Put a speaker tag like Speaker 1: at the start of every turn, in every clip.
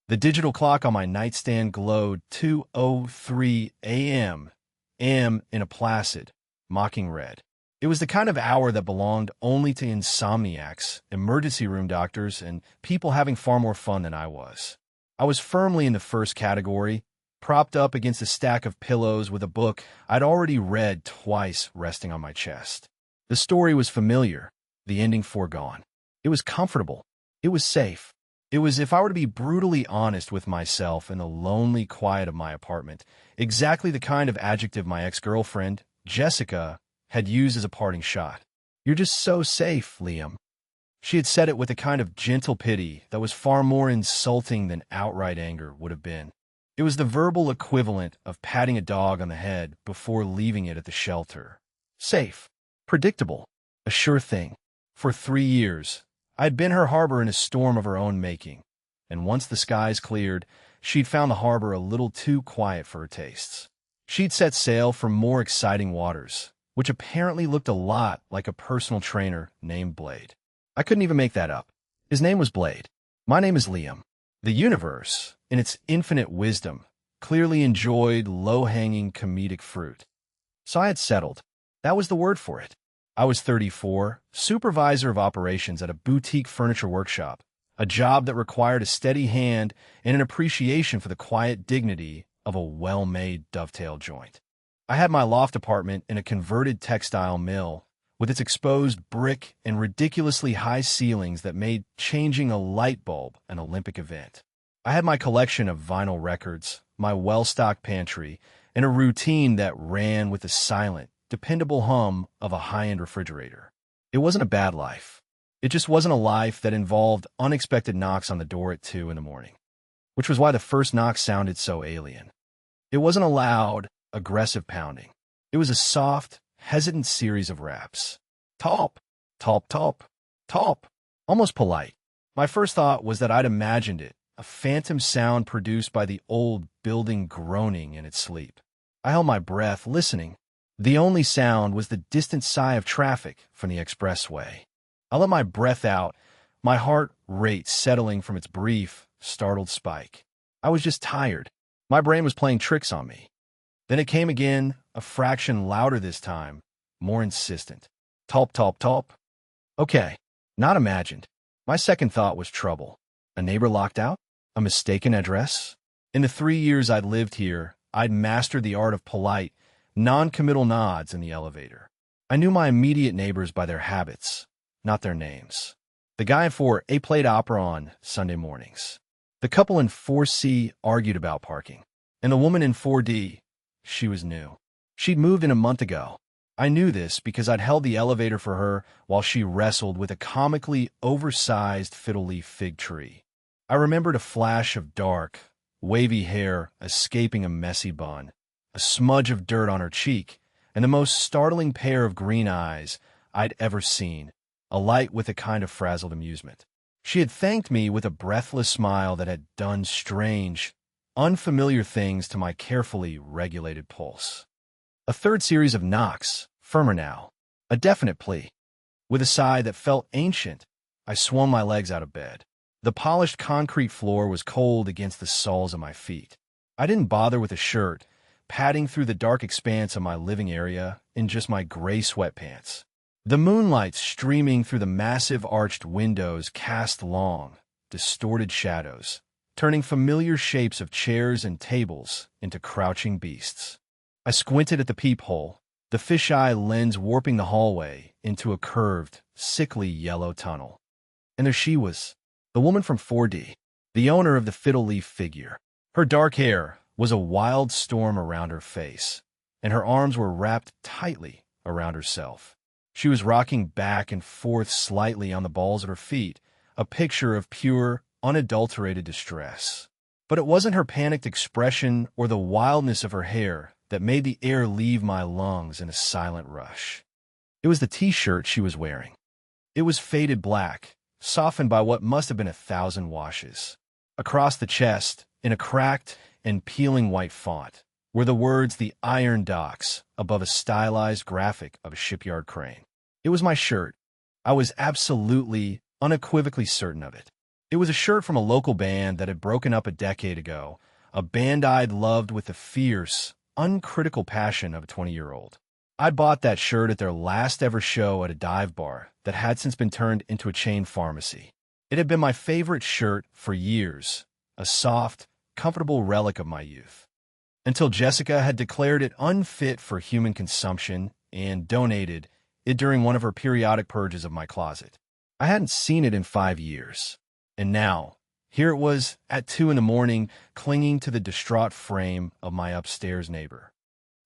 Speaker 1: The digital clock on my nightstand glowed 2:03 a.m. M in a placid, mocking red. It was the kind of hour that belonged only to insomniacs, emergency room doctors, and people having far more fun than I was. I was firmly in the first category, propped up against a stack of pillows with a book I'd already read twice resting on my chest. The story was familiar, the ending foregone. It was comfortable. It was safe. It was, if I were to be brutally honest with myself in the lonely quiet of my apartment, exactly the kind of adjective my ex-girlfriend, Jessica, had used as a parting shot. "You're just so safe, Liam." She had said it with a kind of gentle pity that was far more insulting than outright anger would have been. It was the verbal equivalent of patting a dog on the head before leaving it at the shelter. Safe. Predictable. A sure thing. For 3 years, I'd been her harbor in a storm of her own making, and once the skies cleared, she'd found the harbor a little too quiet for her tastes. She'd set sail for more exciting waters, which apparently looked a lot like a personal trainer named Blade. I couldn't even make that up. His name was Blade. My name is Liam. The universe, in its infinite wisdom, clearly enjoyed low-hanging comedic fruit. So I had settled. That was the word for it. I was 34, supervisor of operations at a boutique furniture workshop, a job that required a steady hand and an appreciation for the quiet dignity of a well-made dovetail joint. I had my loft apartment in a converted textile mill, with its exposed brick and ridiculously high ceilings that made changing a light bulb an Olympic event. I had my collection of vinyl records, my well-stocked pantry, and a routine that ran with the silent, dependable hum of a high-end refrigerator. It wasn't a bad life. It just wasn't a life that involved unexpected knocks on the door at 2 in the morning, which was why the first knock sounded so alien. It wasn't a loud, aggressive pounding. It was a soft, hesitant series of raps. Top, top, top, top. Almost polite. My first thought was that I'd imagined it, a phantom sound produced by the old building groaning in its sleep. I held my breath, listening. The only sound was the distant sigh of traffic from the expressway. I let my breath out, my heart rate settling from its brief, startled spike. I was just tired. My brain was playing tricks on me. Then it came again, a fraction louder this time, more insistent. Top, top, top. Okay, not imagined. My second thought was trouble. A neighbor locked out? A mistaken address? In the 3 years I'd lived here, I'd mastered the art of polite, non-committal nods in the elevator. I knew my immediate neighbors by their habits, not their names. The guy in 4A played opera on Sunday mornings. The couple in 4C argued about parking. And the woman in 4D, she was new. She'd moved in a month ago. I knew this because I'd held the elevator for her while she wrestled with a comically oversized fiddle leaf fig tree. I remembered a flash of dark, wavy hair escaping a messy bun, a smudge of dirt on her cheek, and the most startling pair of green eyes I'd ever seen, alight with a kind of frazzled amusement. She had thanked me with a breathless smile that had done strange, unfamiliar things to my carefully regulated pulse. A third series of knocks, firmer now, a definite plea. With a sigh that felt ancient, I swung my legs out of bed. The polished concrete floor was cold against the soles of my feet. I didn't bother with a shirt, padding through the dark expanse of my living area in just my gray sweatpants. The moonlight streaming through the massive arched windows cast long, distorted shadows, turning familiar shapes of chairs and tables into crouching beasts. I squinted at the peephole, the fisheye lens warping the hallway into a curved, sickly yellow tunnel. And there she was, the woman from 4D, the owner of the fiddle leaf figure. Her dark hair was a wild storm around her face, and her arms were wrapped tightly around herself. She was rocking back and forth slightly on the balls of her feet, a picture of pure, unadulterated distress. But it wasn't her panicked expression or the wildness of her hair that made the air leave my lungs in a silent rush. It was the t-shirt she was wearing. It was faded black, softened by what must have been 1,000 washes. Across the chest, in a cracked and peeling white font, were the words "The Iron Docks" above a stylized graphic of a shipyard crane. It was my shirt. I was absolutely, unequivocally certain of it. It was a shirt from a local band that had broken up a decade ago, a band I'd loved with the fierce, uncritical passion of a 20-year-old. I bought that shirt at their last ever show at a dive bar that had since been turned into a chain pharmacy. It had been my favorite shirt for years, a soft, comfortable relic of my youth, until Jessica had declared it unfit for human consumption and donated it during one of her periodic purges of my closet. I hadn't seen it in 5 years, and now, here it was at 2 in the morning, clinging to the distraught frame of my upstairs neighbor.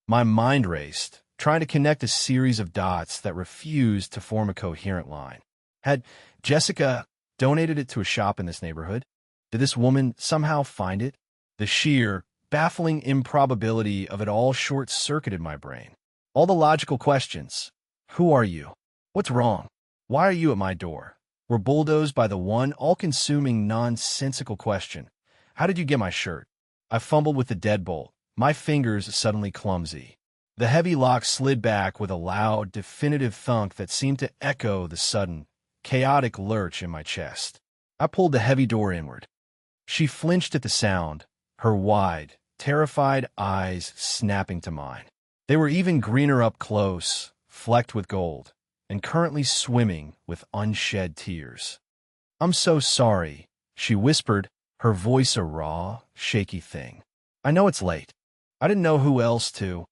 Speaker 1: My mind raced, trying to connect a series of dots that refused to form a coherent line. Had Jessica donated it to a shop in this neighborhood? Did this woman somehow find it? The sheer, baffling improbability of it all short-circuited my brain. All the logical questions. Who are you? What's wrong? Why are you at my door? Were bulldozed by the one all-consuming nonsensical question. How did you get my shirt? I fumbled with the deadbolt, my fingers suddenly clumsy. The heavy lock slid back with a loud, definitive thunk that seemed to echo the sudden, chaotic lurch in my chest. I pulled the heavy door inward. She flinched at the sound, her wide, terrified eyes snapping to mine. They were even greener up close, flecked with gold, and currently swimming with unshed tears. "I'm so sorry," she whispered, her voice a raw, shaky thing. "I know it's late. I didn't know who else to.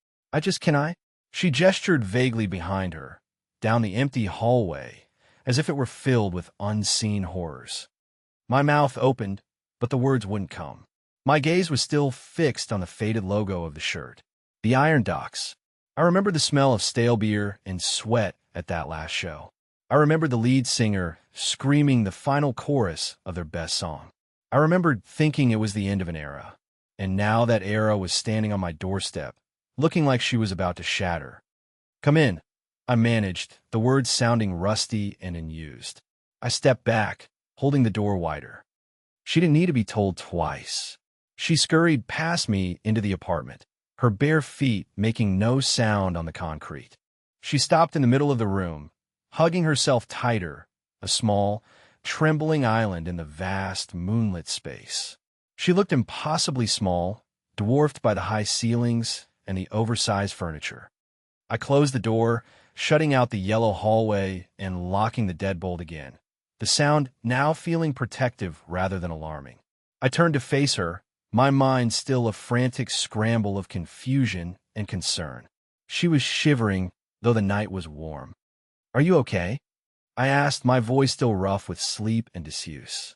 Speaker 1: Can I?" She gestured vaguely behind her, down the empty hallway, as if it were filled with unseen horrors. My mouth opened, but the words wouldn't come. My gaze was still fixed on the faded logo of the shirt. The Iron Docks. I remembered the smell of stale beer and sweat at that last show. I remembered the lead singer screaming the final chorus of their best song. I remembered thinking it was the end of an era, and now that era was standing on my doorstep, looking like she was about to shatter. "Come in," I managed, the words sounding rusty and unused. I stepped back, holding the door wider. She didn't need to be told twice. She scurried past me into the apartment, her bare feet making no sound on the concrete. She stopped in the middle of the room, hugging herself tighter, a small, trembling island in the vast, moonlit space. She looked impossibly small, dwarfed by the high ceilings and the oversized furniture. I closed the door, shutting out the yellow hallway and locking the deadbolt again, the sound now feeling protective rather than alarming. I turned to face her, my mind still a frantic scramble of confusion and concern. She was shivering, though the night was warm. "Are you okay?" I asked, my voice still rough with sleep and disuse.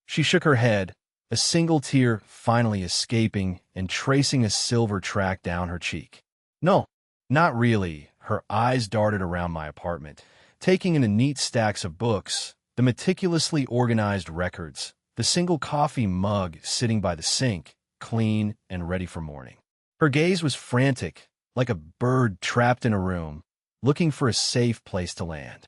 Speaker 1: She shook her head, a single tear finally escaping and tracing a silver track down her cheek. "No, not really." Her eyes darted around my apartment, taking in the neat stacks of books, the meticulously organized records, the single coffee mug sitting by the sink, clean and ready for morning. Her gaze was frantic, like a bird trapped in a room, looking for a safe place to land.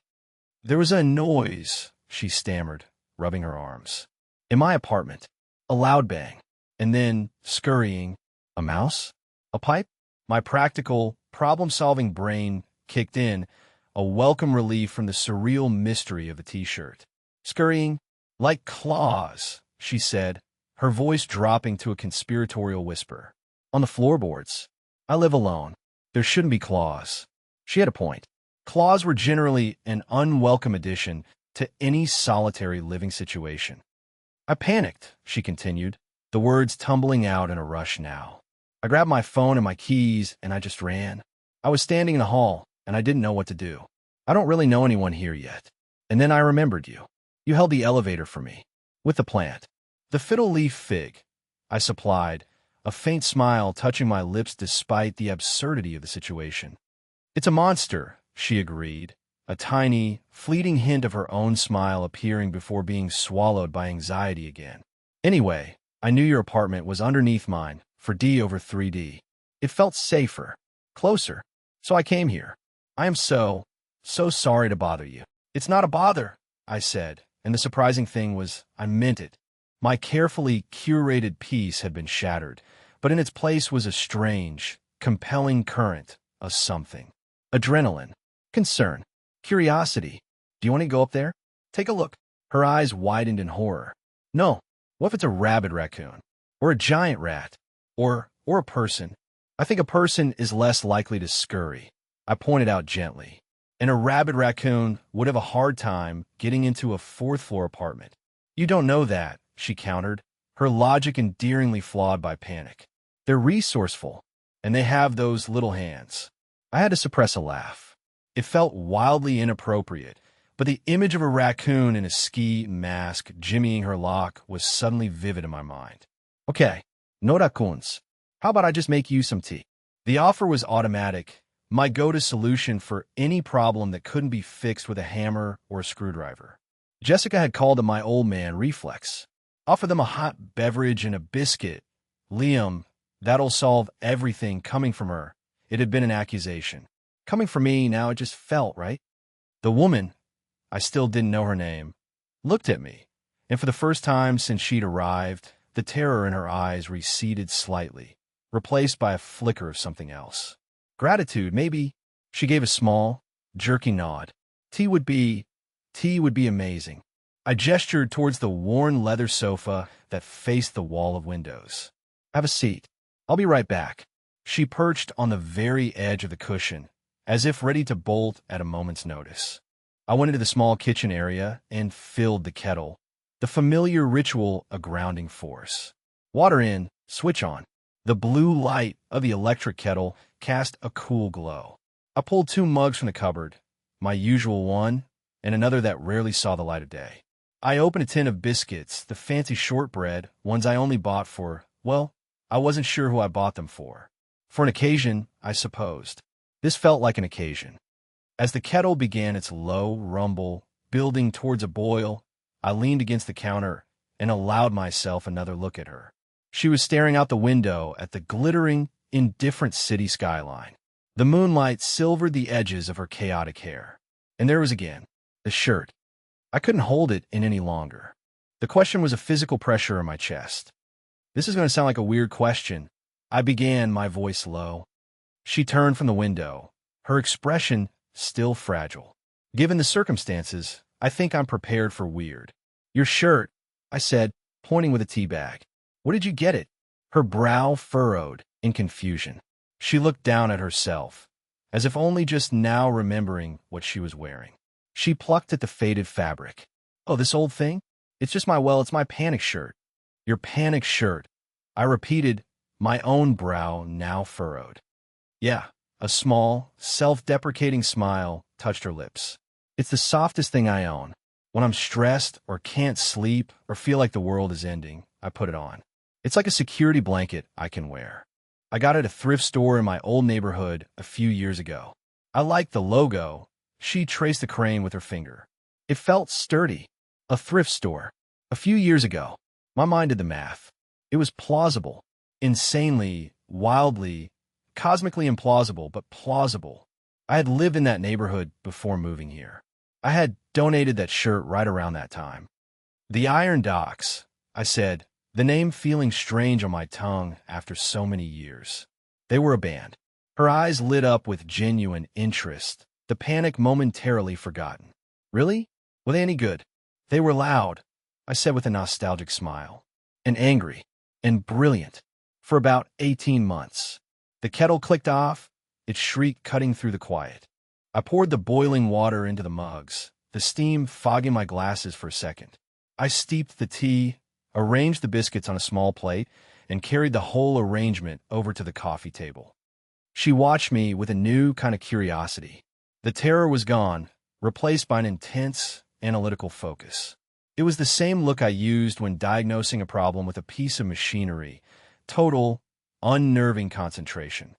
Speaker 1: "There was a noise," she stammered, rubbing her arms. "In my apartment. A loud bang. And then, scurrying, a mouse? A pipe?" My practical, problem-solving brain kicked in, a welcome relief from the surreal mystery of the t-shirt. "Scurrying, like claws," she said, her voice dropping to a conspiratorial whisper. "On the floorboards. I live alone. There shouldn't be claws." She had a point. Claws were generally an unwelcome addition to any solitary living situation. "I panicked," she continued, the words tumbling out in a rush now. "I grabbed my phone and my keys, and I just ran. I was standing in the hall, and I didn't know what to do. I don't really know anyone here yet. And then I remembered you. You held the elevator for me. With the plant. The fiddle leaf fig," I supplied, a faint smile touching my lips despite the absurdity of the situation. "It's a monster," she agreed, a tiny, fleeting hint of her own smile appearing before being swallowed by anxiety again. "Anyway, I knew your apartment was underneath mine, for D over 3D. It felt safer, closer, so I came here. I am so sorry to bother you." "It's not a bother," I said, and the surprising thing was I meant it. My carefully curated peace had been shattered, but in its place was a strange, compelling current of something. Adrenaline, concern, curiosity. "Do you want to go up there? Take a look." Her eyes widened in horror. No. What if it's a rabid raccoon? Or a giant rat? Or a person? I think a person is less likely to scurry, I pointed out gently. And a rabid raccoon would have a hard time getting into a fourth-floor apartment. You don't know that, she countered, her logic endearingly flawed by panic. They're resourceful, and they have those little hands. I had to suppress a laugh. It felt wildly inappropriate, but the image of a raccoon in a ski mask jimmying her lock was suddenly vivid in my mind. Okay, no raccoons. How about I just make you some tea? The offer was automatic, my go-to solution for any problem that couldn't be fixed with a hammer or a screwdriver. Jessica had called it my old man reflex. Offer them a hot beverage and a biscuit. Liam, that'll solve everything. Coming from her, it had been an accusation. Coming from me, now it just felt right. The woman, I still didn't know her name, looked at me, and for the first time since she'd arrived, the terror in her eyes receded slightly, replaced by a flicker of something else. Gratitude, maybe. She gave a small, jerky nod. Tea would be amazing. I gestured towards the worn leather sofa that faced the wall of windows. Have a seat. I'll be right back. She perched on the very edge of the cushion, as if ready to bolt at a moment's notice. I went into the small kitchen area and filled the kettle, the familiar ritual a grounding force. Water in, switch on. The blue light of the electric kettle cast a cool glow. I pulled 2 mugs from the cupboard, my usual one, and another that rarely saw the light of day. I opened a tin of biscuits, the fancy shortbread, ones I only bought for, well, I wasn't sure who I bought them for. For an occasion, I supposed. This felt like an occasion. As the kettle began its low rumble, building towards a boil, I leaned against the counter and allowed myself another look at her. She was staring out the window at the glittering, indifferent city skyline. The moonlight silvered the edges of her chaotic hair. And there was again, the shirt. I couldn't hold it in any longer. The question was a physical pressure in my chest. This is going to sound like a weird question. I began, my voice low. She turned from the window, her expression still fragile. Given the circumstances, I think I'm prepared for weird. Your shirt, I said, pointing with a tea bag. Where did you get it? Her brow furrowed in confusion. She looked down at herself, as if only just now remembering what she was wearing. She plucked at the faded fabric. Oh, this old thing? It's my panic shirt. Your panic shirt. I repeated, my own brow now furrowed. Yeah, a small, self-deprecating smile touched her lips. It's the softest thing I own. When I'm stressed or can't sleep or feel like the world is ending, I put it on. It's like a security blanket I can wear. I got it at a thrift store in my old neighborhood a few years ago. I liked the logo. She traced the crane with her finger. It felt sturdy. A thrift store. A few years ago. My mind did the math. It was plausible. Insanely, wildly, cosmically implausible, but plausible. I had lived in that neighborhood before moving here. I had donated that shirt right around that time. The Iron Docks, I said, the name feeling strange on my tongue after so many years. They were a band. Her eyes lit up with genuine interest, the panic momentarily forgotten. Really? Were they any good? They were loud, I said with a nostalgic smile, and angry, and brilliant, for about 18 months. The kettle clicked off, its shriek cutting through the quiet. I poured the boiling water into the mugs, the steam fogging my glasses for a second. I steeped the tea, arranged the biscuits on a small plate, and carried the whole arrangement over to the coffee table. She watched me with a new kind of curiosity. The terror was gone, replaced by an intense, analytical focus. It was the same look I used when diagnosing a problem with a piece of machinery. Total, unnerving concentration.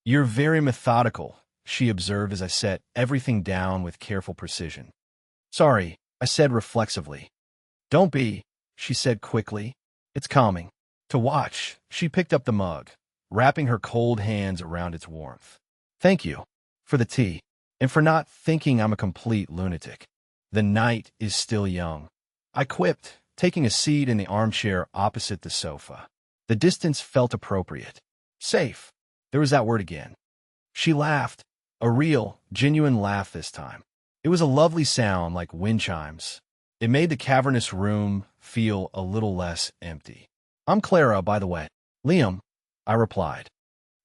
Speaker 1: You're very methodical, she observed as I set everything down with careful precision. Sorry, I said reflexively. Don't be, she said quickly. It's calming. To watch, she picked up the mug, wrapping her cold hands around its warmth. Thank you for the tea, and for not thinking I'm a complete lunatic. The night is still young. I quipped, taking a seat in the armchair opposite the sofa. The distance felt appropriate. Safe. There was that word again. She laughed, a real, genuine laugh this time. It was a lovely sound like wind chimes. It made the cavernous room feel a little less empty. "I'm Clara, by the way." "Liam," I replied.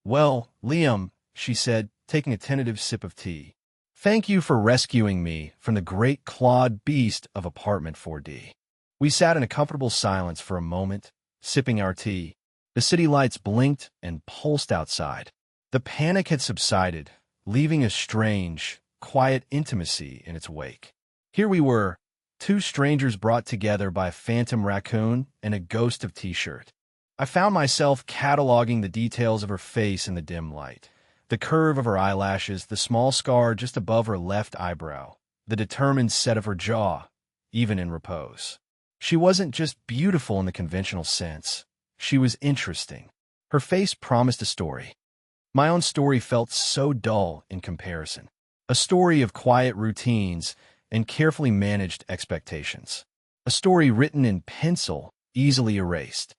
Speaker 1: "Well, Liam," she said, taking a tentative sip of tea. "Thank you for rescuing me from the great clawed beast of apartment 4D. We sat in a comfortable silence for a moment, sipping our tea. The city lights blinked and pulsed outside. The panic had subsided, leaving a strange, quiet intimacy in its wake. Here we were, two strangers brought together by a phantom raccoon and a ghost of T-shirt. I found myself cataloging the details of her face in the dim light. The curve of her eyelashes, the small scar just above her left eyebrow, the determined set of her jaw, even in repose. She wasn't just beautiful in the conventional sense. She was interesting. Her face promised a story. My own story felt so dull in comparison. A story of quiet routines and carefully managed expectations. A story written in pencil, easily erased.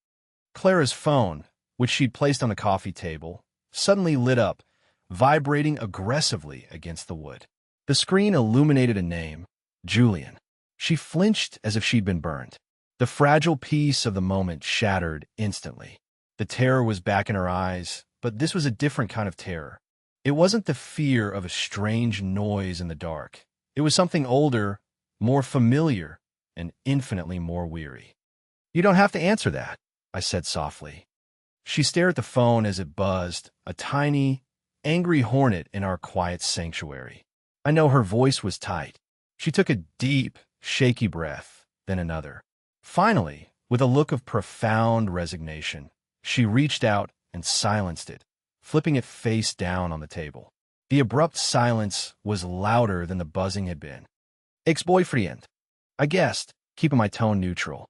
Speaker 1: Clara's phone, which she'd placed on the coffee table, suddenly lit up, vibrating aggressively against the wood. The screen illuminated a name, Julian. She flinched as if she'd been burned. The fragile peace of the moment shattered instantly. The terror was back in her eyes, but this was a different kind of terror. It wasn't the fear of a strange noise in the dark. It was something older, more familiar, and infinitely more weary. "You don't have to answer that," I said softly. She stared at the phone as it buzzed, a tiny, angry hornet in our quiet sanctuary. I know her voice was tight. She took a deep, shaky breath, then another. Finally, with a look of profound resignation, she reached out and silenced it, flipping it face down on the table. The abrupt silence was louder than the buzzing had been. "Ex-boyfriend," I guessed, keeping my tone neutral.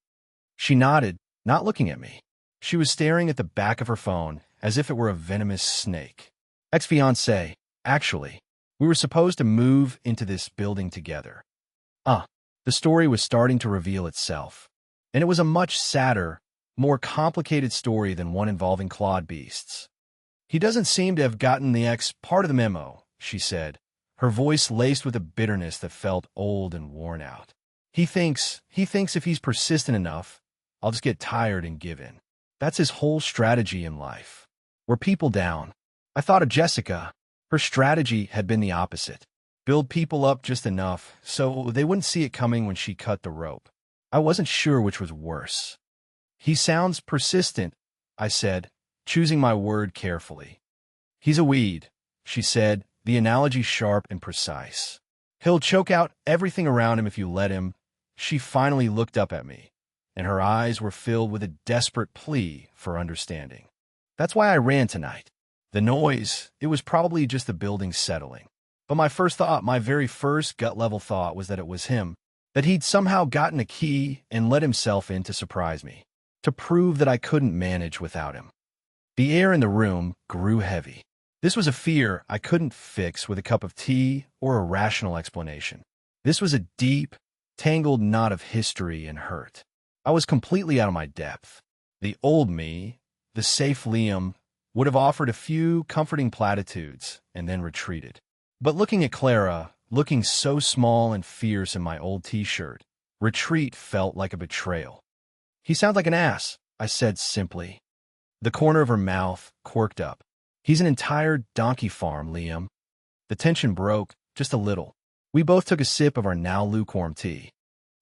Speaker 1: She nodded, not looking at me. She was staring at the back of her phone as if it were a venomous snake. "Ex-fiancé, actually. We were supposed to move into this building together." The story was starting to reveal itself. And it was a much sadder, more complicated story than one involving clawed beasts. "He doesn't seem to have gotten the X part of the memo," she said, her voice laced with a bitterness that felt old and worn out. He thinks if he's persistent enough, I'll just get tired and give in. That's his whole strategy in life. We're people down." I thought of Jessica. Her strategy had been the opposite. Build people up just enough so they wouldn't see it coming when she cut the rope. I wasn't sure which was worse. "He sounds persistent," I said, choosing my word carefully. "He's a weed," she said, the analogy sharp and precise. "He'll choke out everything around him if you let him." She finally looked up at me, and her eyes were filled with a desperate plea for understanding. "That's why I ran tonight. The noise, it was probably just the building settling. But my very first gut-level thought was that it was him, that he'd somehow gotten a key and let himself in to surprise me, to prove that I couldn't manage without him." The air in the room grew heavy. This was a fear I couldn't fix with a cup of tea or a rational explanation. This was a deep, tangled knot of history and hurt. I was completely out of my depth. The old me, the safe Liam, would have offered a few comforting platitudes and then retreated. But looking at Clara, looking so small and fierce in my old T-shirt, retreat felt like a betrayal. "He sounds like an ass," I said simply. The corner of her mouth quirked up. "He's an entire donkey farm, Liam." The tension broke, just a little. We both took a sip of our now lukewarm tea.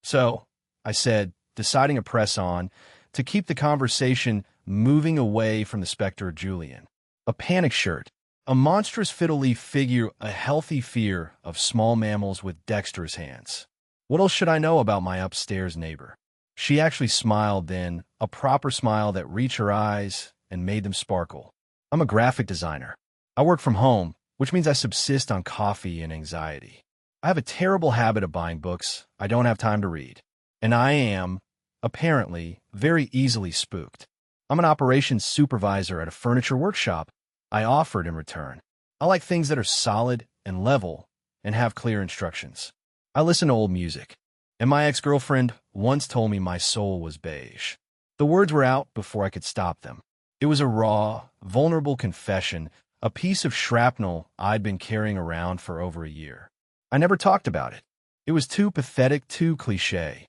Speaker 1: "So," I said, deciding to press on, to keep the conversation moving away from the specter of Julian. "A panic shirt. A monstrous fiddle-leaf figure, a healthy fear of small mammals with dexterous hands. What else should I know about my upstairs neighbor?" She actually smiled then, a proper smile that reached her eyes and made them sparkle. "I'm a graphic designer. I work from home, which means I subsist on coffee and anxiety. I have a terrible habit of buying books I don't have time to read. And I am, apparently, very easily spooked. I'm an operations supervisor at a furniture workshop," I offered in return. "I like things that are solid and level and have clear instructions. I listen to old music. And my ex-girlfriend once told me my soul was beige." The words were out before I could stop them. It was a raw, vulnerable confession, a piece of shrapnel I'd been carrying around for over a year. I never talked about it. It was too pathetic, too cliché.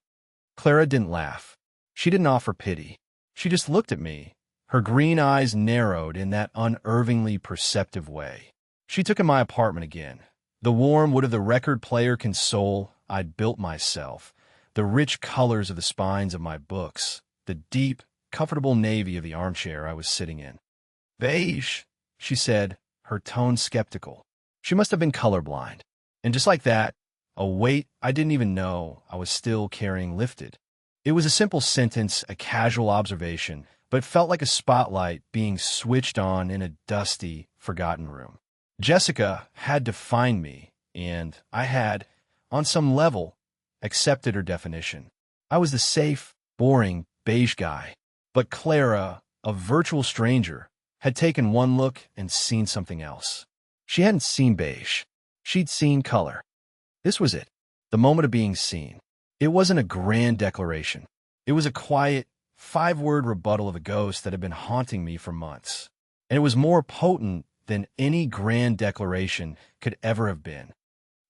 Speaker 1: Clara didn't laugh. She didn't offer pity. She just looked at me. Her green eyes narrowed in that unervingly perceptive way. She took in my apartment again. The warm wood of the record player console I'd built myself, the rich colors of the spines of my books, the deep, comfortable navy of the armchair I was sitting in. Beige, she said, her tone skeptical. She must have been colorblind. And just like that, a weight I didn't even know I was still carrying lifted. It was a simple sentence, a casual observation, but felt like a spotlight being switched on in a dusty, forgotten room. Jessica had to find me, and I had, on some level, accepted her definition. I was the safe, boring, beige guy. But Clara, a virtual stranger, had taken one look and seen something else. She hadn't seen beige. She'd seen color. This was it, the moment of being seen. It wasn't a grand declaration. It was a quiet, 5-word rebuttal of a ghost that had been haunting me for months. And it was more potent than any grand declaration could ever have been.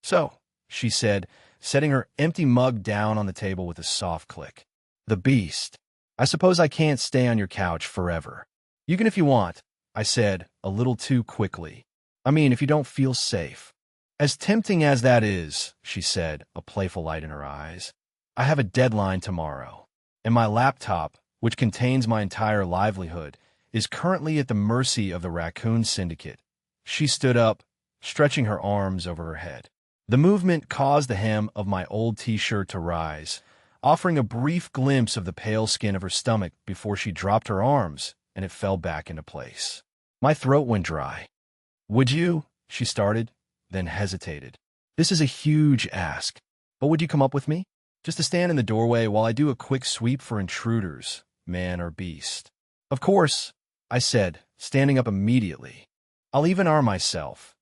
Speaker 1: So, she said, setting her empty mug down on the table with a soft click. The beast. I suppose I can't stay on your couch forever. You can if you want, I said, a little too quickly. I mean, if you don't feel safe. As tempting as that is, she said, a playful light in her eyes, I have a deadline tomorrow, and my laptop, which contains my entire livelihood, is currently at the mercy of the Raccoon Syndicate. She stood up, stretching her arms over her head. The movement caused the hem of my old t-shirt to rise, offering a brief glimpse of the pale skin of her stomach before she dropped her arms and it fell back into place. My throat went dry. Would you? She started, then hesitated. This is a huge ask, but would you come up with me? Just to stand in the doorway while I do a quick sweep for intruders, man or beast. Of course, I said, standing up immediately. I'll even arm myself.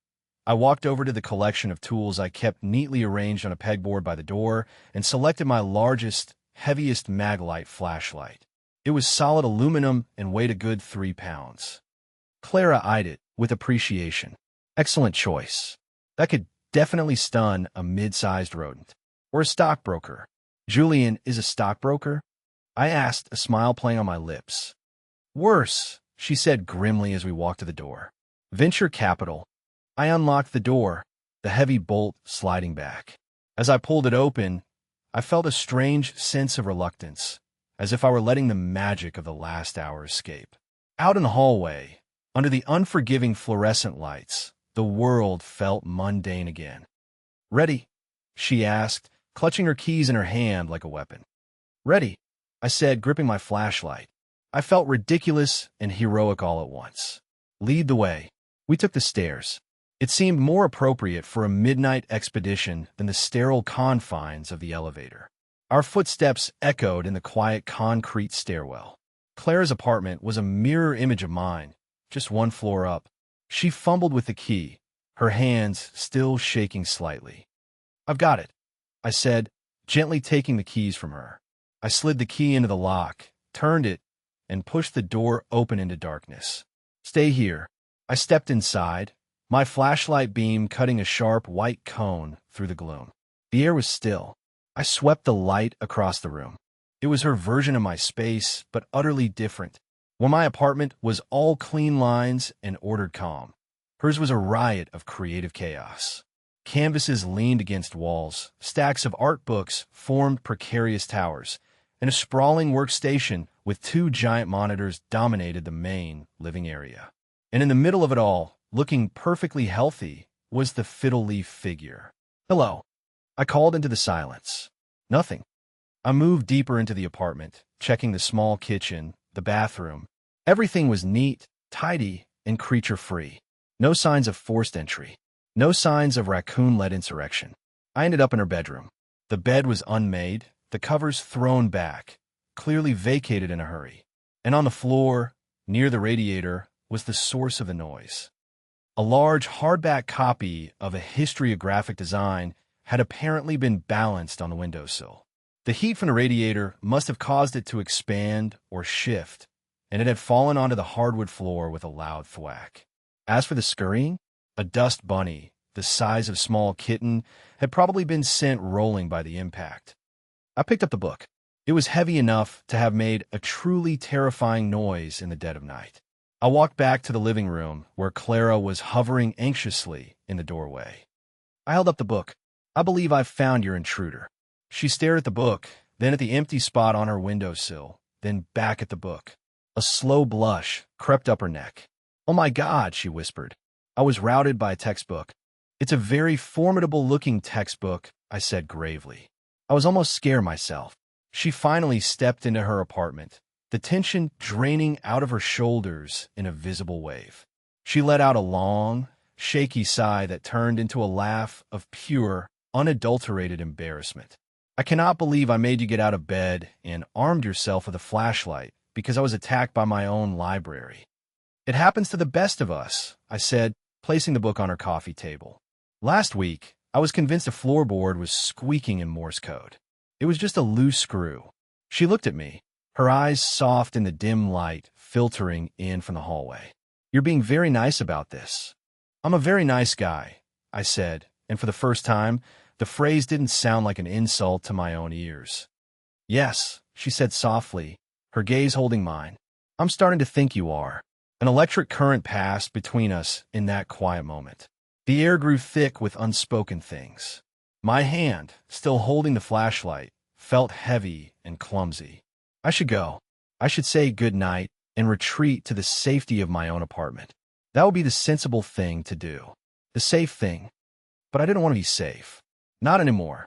Speaker 1: I walked over to the collection of tools I kept neatly arranged on a pegboard by the door and selected my largest, heaviest Maglite flashlight. It was solid aluminum and weighed a good 3 pounds. Clara eyed it with appreciation. Excellent choice. That could definitely stun a mid-sized rodent. Or a stockbroker. Julian is a stockbroker? I asked, a smile playing on my lips. Worse, she said grimly as we walked to the door. Venture capital. I unlocked the door, the heavy bolt sliding back. As I pulled it open, I felt a strange sense of reluctance, as if I were letting the magic of the last hour escape. Out in the hallway, under the unforgiving fluorescent lights, the world felt mundane again. Ready? She asked, clutching her keys in her hand like a weapon. Ready, I said, gripping my flashlight. I felt ridiculous and heroic all at once. Lead the way. We took the stairs. It seemed more appropriate for a midnight expedition than the sterile confines of the elevator. Our footsteps echoed in the quiet concrete stairwell. Clara's apartment was a mirror image of mine, just one floor up. She fumbled with the key, her hands still shaking slightly. I've got it, I said, gently taking the keys from her. I slid the key into the lock, turned it, and pushed the door open into darkness. Stay here. I stepped inside, my flashlight beam cutting a sharp white cone through the gloom. The air was still. I swept the light across the room. It was her version of my space, but utterly different. While my apartment was all clean lines and ordered calm, hers was a riot of creative chaos. Canvases leaned against walls, stacks of art books formed precarious towers, and a sprawling workstation with 2 giant monitors dominated the main living area. And in the middle of it all, looking perfectly healthy, was the fiddle-leaf figure. Hello. I called into the silence. Nothing. I moved deeper into the apartment, checking the small kitchen, the bathroom. Everything was neat, tidy, and creature-free. No signs of forced entry. No signs of raccoon-led insurrection. I ended up in her bedroom. The bed was unmade, the covers thrown back, clearly vacated in a hurry. And on the floor, near the radiator, was the source of the noise. A large hardback copy of a history of graphic design had apparently been balanced on the windowsill. The heat from the radiator must have caused it to expand or shift, and it had fallen onto the hardwood floor with a loud thwack. As for the scurrying, a dust bunny, the size of a small kitten, had probably been sent rolling by the impact. I picked up the book. It was heavy enough to have made a truly terrifying noise in the dead of night. I walked back to the living room where Clara was hovering anxiously in the doorway. I held up the book. "I believe I've found your intruder." She stared at the book, then at the empty spot on her windowsill, then back at the book. A slow blush crept up her neck. "Oh my God," she whispered. I was routed by a textbook. "It's a very formidable-looking textbook," I said gravely. I was almost scared myself. She finally stepped into her apartment, the tension draining out of her shoulders in a visible wave. She let out a long, shaky sigh that turned into a laugh of pure, unadulterated embarrassment. "I cannot believe I made you get out of bed and armed yourself with a flashlight because I was attacked by my own library." "It happens to the best of us," I said, placing the book on her coffee table. "Last week, I was convinced a floorboard was squeaking in Morse code. It was just a loose screw." She looked at me, her eyes soft in the dim light filtering in from the hallway. "You're being very nice about this." "I'm a very nice guy," I said, and for the first time, the phrase didn't sound like an insult to my own ears. "Yes," she said softly, her gaze holding mine. "I'm starting to think you are." An electric current passed between us in that quiet moment. The air grew thick with unspoken things. My hand, still holding the flashlight, felt heavy and clumsy. I should go. I should say good night and retreat to the safety of my own apartment. That would be the sensible thing to do. The safe thing. But I didn't want to be safe. Not anymore.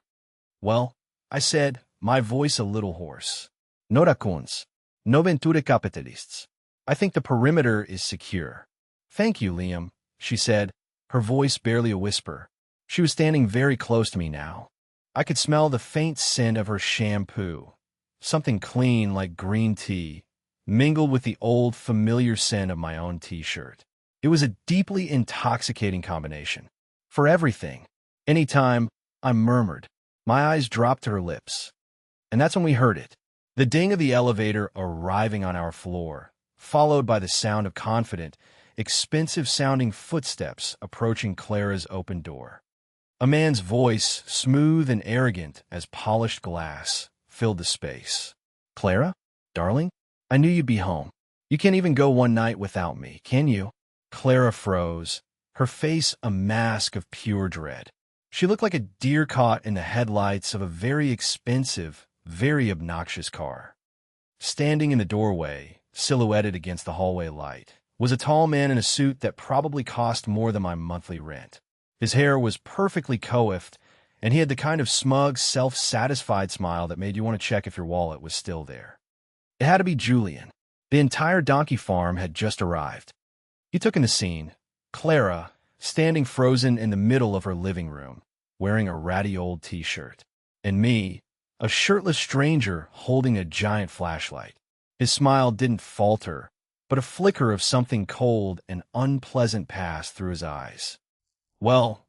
Speaker 1: "Well," I said, my voice a little hoarse. "No raccoons. No venture capitalists. I think the perimeter is secure." "Thank you, Liam," she said, her voice barely a whisper. She was standing very close to me now. I could smell the faint scent of her shampoo, something clean like green tea, mingled with the old, familiar scent of my own t-shirt. It was a deeply intoxicating combination. "For everything." "Anytime," I murmured. My eyes dropped to her lips. And that's when we heard it. The ding of the elevator arriving on our floor, followed by the sound of confident, expensive-sounding footsteps approaching Clara's open door. A man's voice, smooth and arrogant as polished glass, filled the space. "Clara? Darling? I knew you'd be home. You can't even go one night without me, can you?" Clara froze, her face a mask of pure dread. She looked like a deer caught in the headlights of a very expensive, very obnoxious car. Standing in the doorway, silhouetted against the hallway light, was a tall man in a suit that probably cost more than my monthly rent. His hair was perfectly coiffed, and he had the kind of smug, self-satisfied smile that made you want to check if your wallet was still there. It had to be Julian. The entire donkey farm had just arrived. He took in the scene, Clara, standing frozen in the middle of her living room, wearing a ratty old t-shirt, and me, a shirtless stranger holding a giant flashlight. His smile didn't falter, but a flicker of something cold and unpleasant passed through his eyes. Well,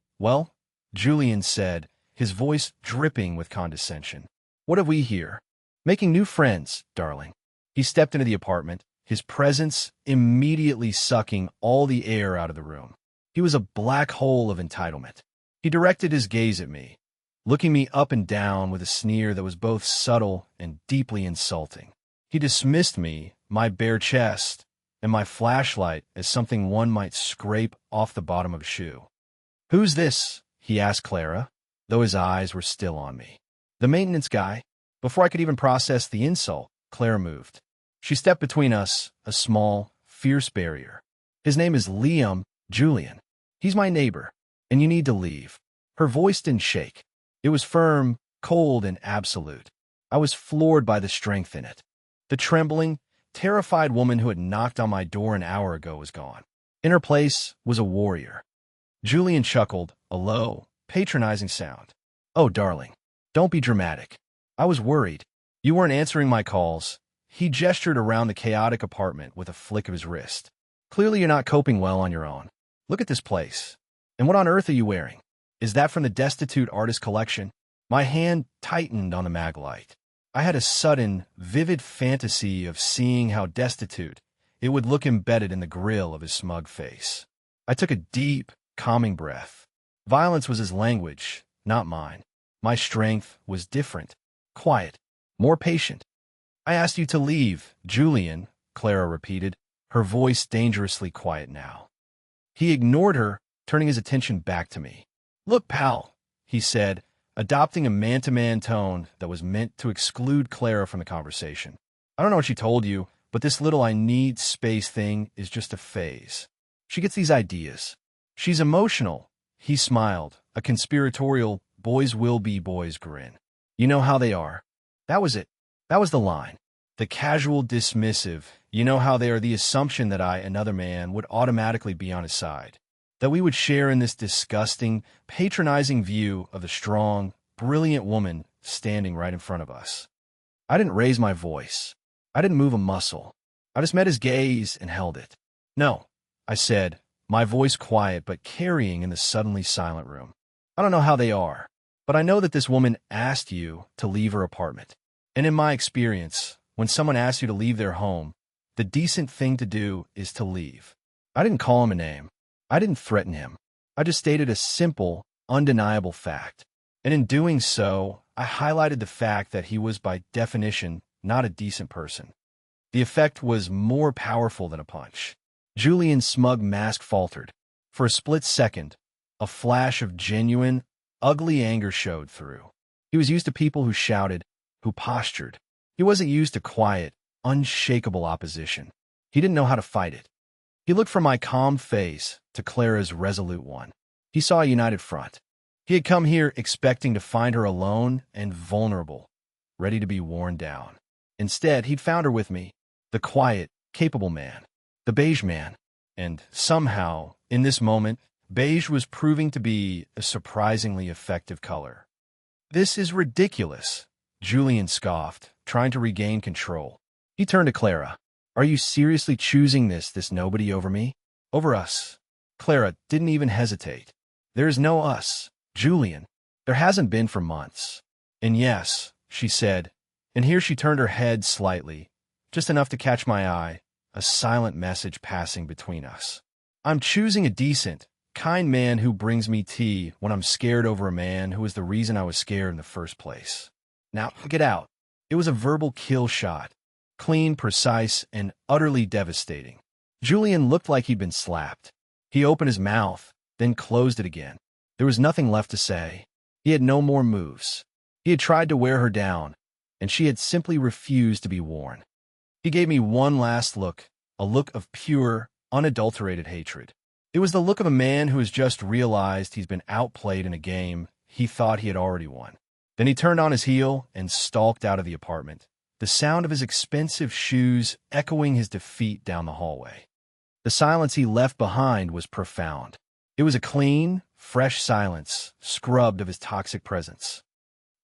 Speaker 1: Julian said, his voice dripping with condescension. "What have we here?" "Making new friends, darling." He stepped into the apartment, his presence immediately sucking all the air out of the room. He was a black hole of entitlement. He directed his gaze at me, looking me up and down with a sneer that was both subtle and deeply insulting. He dismissed me, my bare chest, and my flashlight as something one might scrape off the bottom of a shoe. "Who's this?" he asked Clara, though his eyes were still on me. "The maintenance guy." Before I could even process the insult, Clara moved. She stepped between us, a small, fierce barrier. "His name is Liam Julian. He's my neighbor, and you need to leave." Her voice didn't shake. It was firm, cold, and absolute. I was floored by the strength in it. The trembling, terrified woman who had knocked on my door an hour ago was gone. In her place was a warrior. Julian chuckled, a low, patronizing sound. "Oh, darling, don't be dramatic. I was worried. You weren't answering my calls." He gestured around the chaotic apartment with a flick of his wrist. "Clearly you're not coping well on your own. Look at this place. And what on earth are you wearing? Is that from the Destitute Artist Collection?" My hand tightened on the maglite. I had a sudden, vivid fantasy of seeing how destitute it would look embedded in the grill of his smug face. I took a deep, calming breath. Violence was his language, not mine. My strength was different, quiet, more patient. I asked you to leave, Julian, Clara repeated, her voice dangerously quiet now. He ignored her, turning his attention back to me. Look, pal, he said, adopting a man-to-man tone that was meant to exclude Clara from the conversation. I don't know what she told you, but this little I need space thing is just a phase. She gets these ideas. She's emotional. He smiled, a conspiratorial boys will be boys grin. You know how they are. That was it. That was the line. The casual dismissive, you know how they are, the assumption that I, another man, would automatically be on his side. That we would share in this disgusting, patronizing view of the strong, brilliant woman standing right in front of us. I didn't raise my voice. I didn't move a muscle. I just met his gaze and held it. No, I said, my voice quiet but carrying in the suddenly silent room. I don't know how they are, but I know that this woman asked you to leave her apartment. And in my experience, when someone asks you to leave their home, the decent thing to do is to leave. I didn't call him a name. I didn't threaten him. I just stated a simple, undeniable fact. And in doing so, I highlighted the fact that he was by definition not a decent person. The effect was more powerful than a punch. Julian's smug mask faltered. For a split second, a flash of genuine, ugly anger showed through. He was used to people who shouted, who postured. He wasn't used to quiet, unshakable opposition. He didn't know how to fight it. He looked from my calm face to Clara's resolute one. He saw a united front. He had come here expecting to find her alone and vulnerable, ready to be worn down. Instead, he'd found her with me, the quiet, capable man, the beige man. And somehow, in this moment, beige was proving to be a surprisingly effective color. This is ridiculous, Julian scoffed, trying to regain control. He turned to Clara. Are you seriously choosing this nobody over me? Over us. Clara didn't even hesitate. There is no us, Julian. There hasn't been for months. And yes, she said, and here she turned her head slightly, just enough to catch my eye, a silent message passing between us. I'm choosing a decent, kind man who brings me tea when I'm scared over a man who is the reason I was scared in the first place. Now, get out. It was a verbal kill shot. Clean, precise, and utterly devastating. Julian looked like he'd been slapped. He opened his mouth, then closed it again. There was nothing left to say. He had no more moves. He had tried to wear her down, and she had simply refused to be worn. He gave me one last look, a look of pure, unadulterated hatred. It was the look of a man who has just realized he's been outplayed in a game he thought he had already won. Then he turned on his heel and stalked out of the apartment, the sound of his expensive shoes echoing his defeat down the hallway. The silence he left behind was profound. It was a clean, fresh silence, scrubbed of his toxic presence.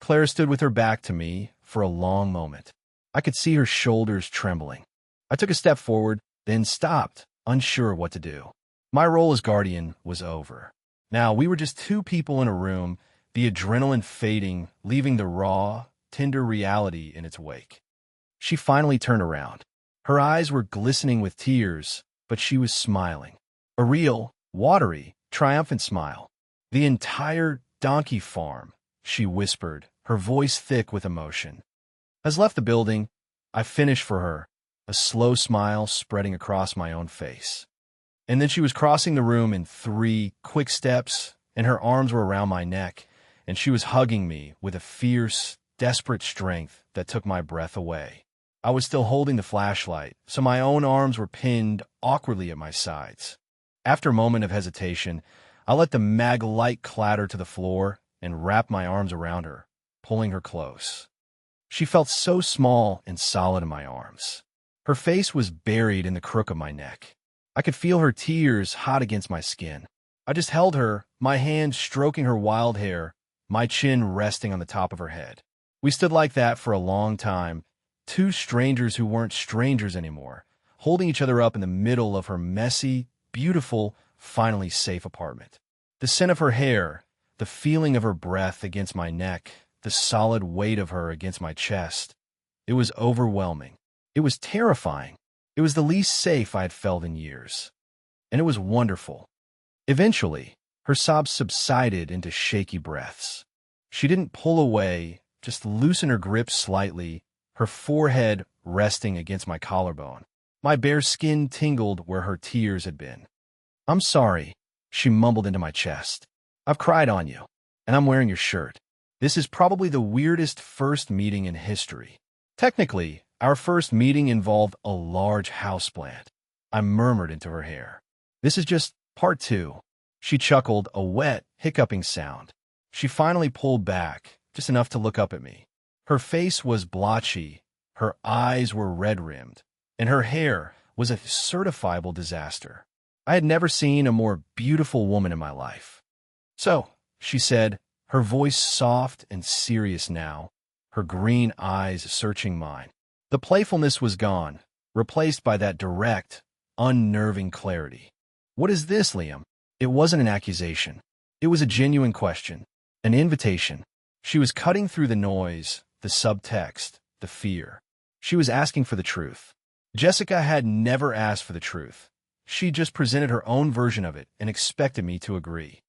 Speaker 1: Clara stood with her back to me for a long moment. I could see her shoulders trembling. I took a step forward, then stopped, unsure what to do. My role as guardian was over. Now we were just two people in a room, the adrenaline fading, leaving the raw, tender reality in its wake. She finally turned around. Her eyes were glistening with tears, but she was smiling. A real, watery, triumphant smile. The entire donkey farm, she whispered, her voice thick with emotion, has left the building. I finished for her, a slow smile spreading across my own face. And then she was crossing the room in 3 quick steps, and her arms were around my neck, and she was hugging me with a fierce, desperate strength that took my breath away. I was still holding the flashlight, so my own arms were pinned awkwardly at my sides. After a moment of hesitation, I let the mag light clatter to the floor and wrapped my arms around her, pulling her close. She felt so small and solid in my arms. Her face was buried in the crook of my neck. I could feel her tears hot against my skin. I just held her, my hand stroking her wild hair, my chin resting on the top of her head. We stood like that for a long time, two strangers who weren't strangers anymore, holding each other up in the middle of her messy, beautiful, finally safe apartment. The scent of her hair, the feeling of her breath against my neck, the solid weight of her against my chest. It was overwhelming. It was terrifying. It was the least safe I had felt in years. And it was wonderful. Eventually, her sobs subsided into shaky breaths. She didn't pull away, just loosen her grip slightly her forehead resting against my collarbone. My bare skin tingled where her tears had been. "I'm sorry," she mumbled into my chest. "I've cried on you, and I'm wearing your shirt. This is probably the weirdest first meeting in history." Technically, our first meeting involved a large houseplant. I murmured into her hair. "This is just part two." She chuckled, a wet, hiccuping sound. She finally pulled back, just enough to look up at me. Her face was blotchy, her eyes were red-rimmed, and her hair was a certifiable disaster. I had never seen a more beautiful woman in my life. "So," she said, her voice soft and serious now, her green eyes searching mine. The playfulness was gone, replaced by that direct, unnerving clarity. "What is this, Liam?" It wasn't an accusation. It was a genuine question, an invitation. She was cutting through the noise, the subtext, the fear. She was asking for the truth. Jessica had never asked for the truth. She just presented her own version of it and expected me to agree.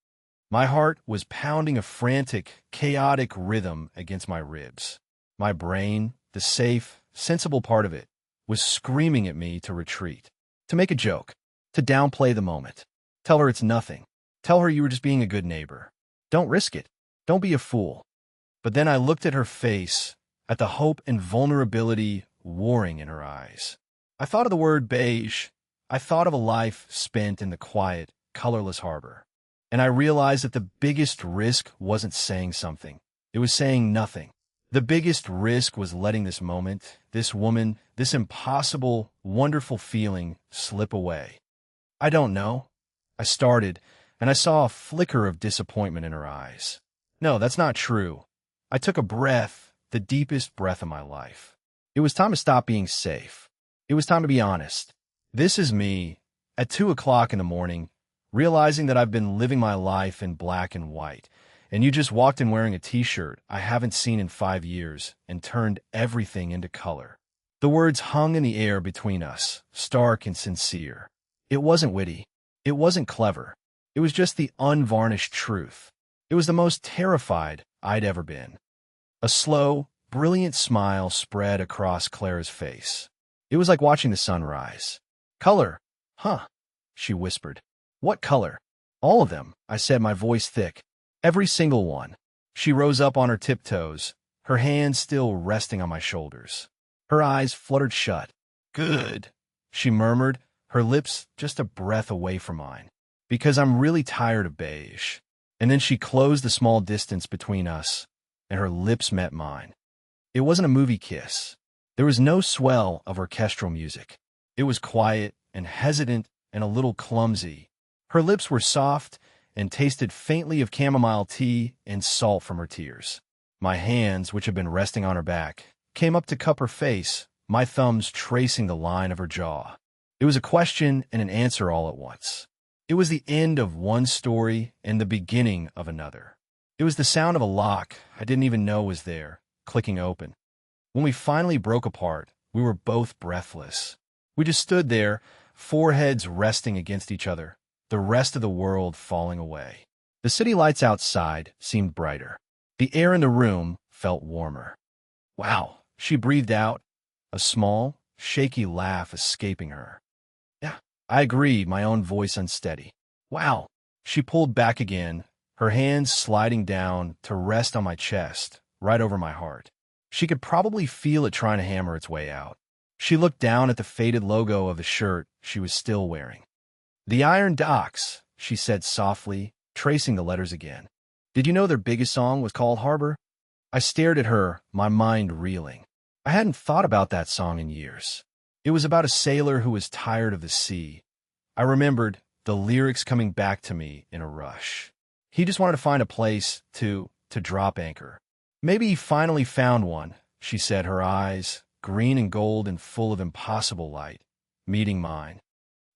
Speaker 1: My heart was pounding a frantic, chaotic rhythm against my ribs. My brain, the safe, sensible part of it, was screaming at me to retreat, to make a joke, to downplay the moment. Tell her it's nothing. Tell her you were just being a good neighbor. Don't risk it. Don't be a fool. But then I looked at her face, at the hope and vulnerability warring in her eyes. I thought of the word beige. I thought of a life spent in the quiet, colorless harbor. And I realized that the biggest risk wasn't saying something. It was saying nothing. The biggest risk was letting this moment, this woman, this impossible, wonderful feeling slip away. "I don't know," I started, and I saw a flicker of disappointment in her eyes. "No, that's not true." I took a breath, the deepest breath of my life. It was time to stop being safe. It was time to be honest. This is me, at 2 o'clock in the morning, realizing that I've been living my life in black and white, and you just walked in wearing a t-shirt I haven't seen in 5 years and turned everything into color. The words hung in the air between us, stark and sincere. It wasn't witty. It wasn't clever. It was just the unvarnished truth. It was the most terrified I'd ever been. A slow, brilliant smile spread across Clara's face. It was like watching the sun rise. "Color, huh?" she whispered. "What color?" "All of them," I said, my voice thick. "Every single one." She rose up on her tiptoes, her hands still resting on my shoulders. Her eyes fluttered shut. "Good," she murmured, her lips just a breath away from mine. "Because I'm really tired of beige." And then she closed the small distance between us, and her lips met mine. It wasn't a movie kiss. There was no swell of orchestral music. It was quiet and hesitant and a little clumsy. Her lips were soft and tasted faintly of chamomile tea and salt from her tears. My hands, which had been resting on her back, came up to cup her face, my thumbs tracing the line of her jaw. It was a question and an answer all at once. It was the end of one story and the beginning of another. It was the sound of a lock I didn't even know was there, clicking open. When we finally broke apart, we were both breathless. We just stood there, foreheads resting against each other, the rest of the world falling away. The city lights outside seemed brighter. The air in the room felt warmer. "Wow," she breathed out, a small, shaky laugh escaping her. "Yeah, I agree," my own voice unsteady. "Wow." She pulled back again, her hands sliding down to rest on my chest, right over my heart. She could probably feel it trying to hammer its way out. She looked down at the faded logo of the shirt she was still wearing. "The Iron Docks," she said softly, tracing the letters again. "Did you know their biggest song was called Harbor?" I stared at her, my mind reeling. I hadn't thought about that song in years. It was about a sailor who was tired of the sea. I remembered the lyrics coming back to me in a rush. He just wanted to find a place to drop anchor. "Maybe he finally found one," she said, her eyes, green and gold and full of impossible light, meeting mine.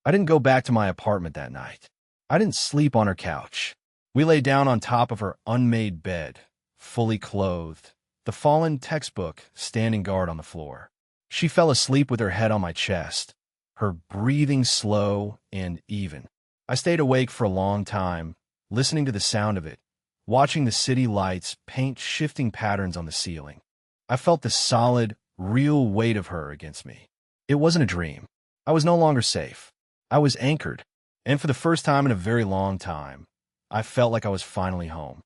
Speaker 1: I didn't go back to my apartment that night. I didn't sleep on her couch. We lay down on top of her unmade bed, fully clothed, the fallen textbook standing guard on the floor. She fell asleep with her head on my chest, her breathing slow and even. I stayed awake for a long time, listening to the sound of it, watching the city lights paint shifting patterns on the ceiling. I felt the solid, real weight of her against me. It wasn't a dream. I was no longer safe. I was anchored, and for the first time in a very long time, I felt like I was finally home.